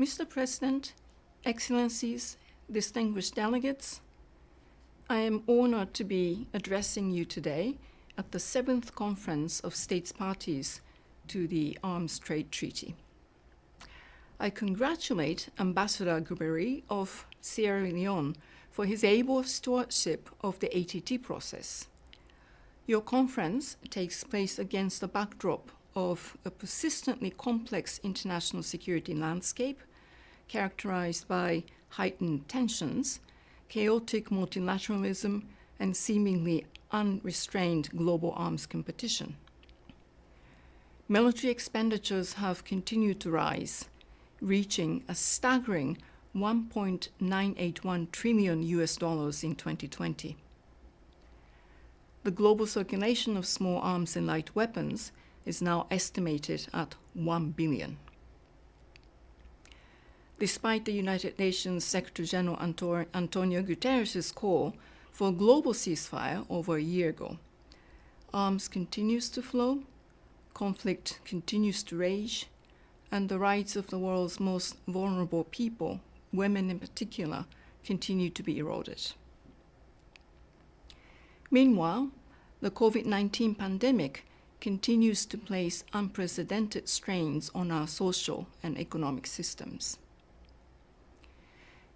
Mr. President, Excellencies, distinguished delegates, I am honored to be addressing you today at the 7th Conference of States Parties to the Arms Trade Treaty. I congratulate Ambassador Guberi of Sierra Leone for his able stewardship of the ATT process. Your conference takes place against the backdrop of a persistently complex international security landscape characterized by heightened tensions, chaotic multilateralism, and seemingly unrestrained global arms competition. Military expenditures have continued to rise, reaching a staggering $1.981 trillion in 2020. The global circulation of small arms and light weapons is now estimated at 1 billion. Despite the United Nations Secretary General Antonio Guterres' call for a global ceasefire over a year ago, arms continues to flow, conflict continues to rage, and the rights of the world's most vulnerable people, women in particular, continue to be eroded. Meanwhile, the COVID-19 pandemic continues to place unprecedented strains on our social and economic systems.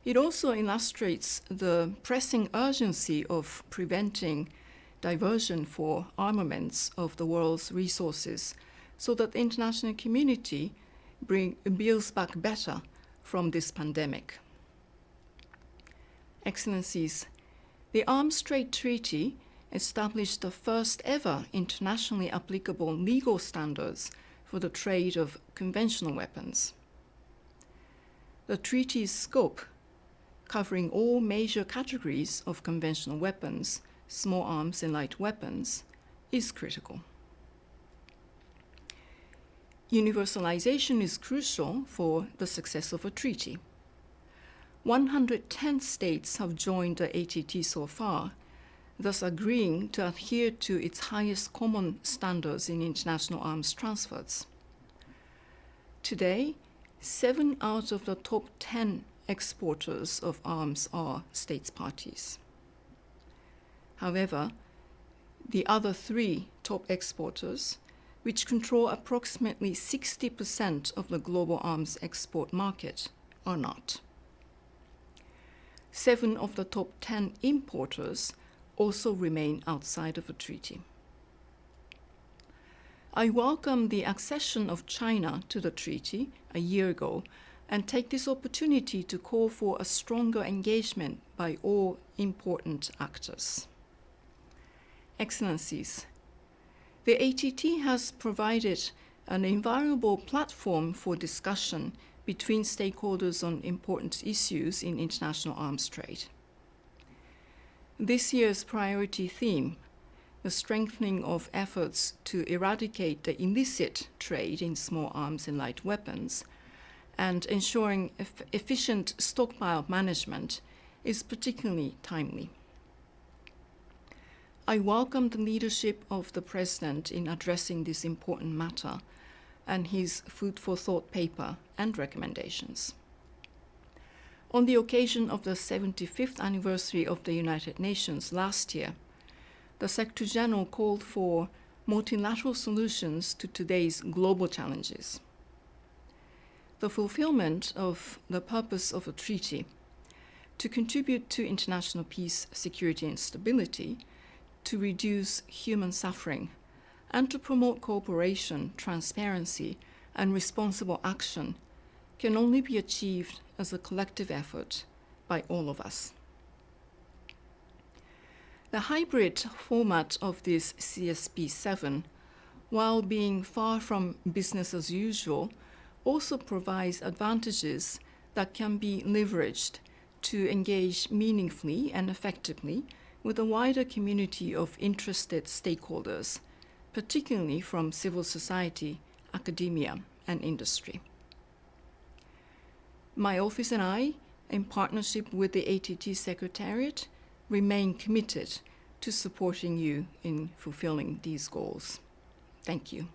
It also illustrates the pressing urgency of preventing diversion for armaments of the world's resources so that the international community builds back better from this pandemic. Excellencies, the Arms Trade Treaty established the first ever internationally applicable legal standards for the trade of conventional weapons. The treaty's scope, covering all major categories of conventional weapons, small arms and light weapons, is critical. Universalization is crucial for the success of a treaty. 110 states have joined the ATT so far, thus agreeing to adhere to its highest common standards in international arms transfers. Today, 7 out of the top 10 exporters of arms are states parties. However, the other 3 top exporters, which control approximately 60% of the global arms export market, are not. 7 of the top 10 importers also remain outside of the treaty. I welcome the accession of China to the treaty a year ago and take this opportunity to call for a stronger engagement by all important actors. Excellencies, the ATT has provided an invaluable platform for discussion between stakeholders on important issues in international arms trade. This year's priority theme, the strengthening of efforts to eradicate the illicit trade in small arms and light weapons, and ensuring efficient stockpile management, is particularly timely. I welcome the leadership of the President in addressing this important matter and his food for thought paper and recommendations. On the occasion of the 75th anniversary of the United Nations last year, the Secretary General called for multilateral solutions to today's global challenges. The fulfillment of the purpose of a treaty, to contribute to international peace, security, and stability, to reduce human suffering, and to promote cooperation, transparency, and responsible action, can only be achieved as a collective effort by all of us. The hybrid format of this CSP7, while being far from business as usual, also provides advantages that can be leveraged to engage meaningfully and effectively with a wider community of interested stakeholders, particularly from civil society, academia, and industry. My office and I, in partnership with the ATT Secretariat, remain committed to supporting you in fulfilling these goals. Thank you.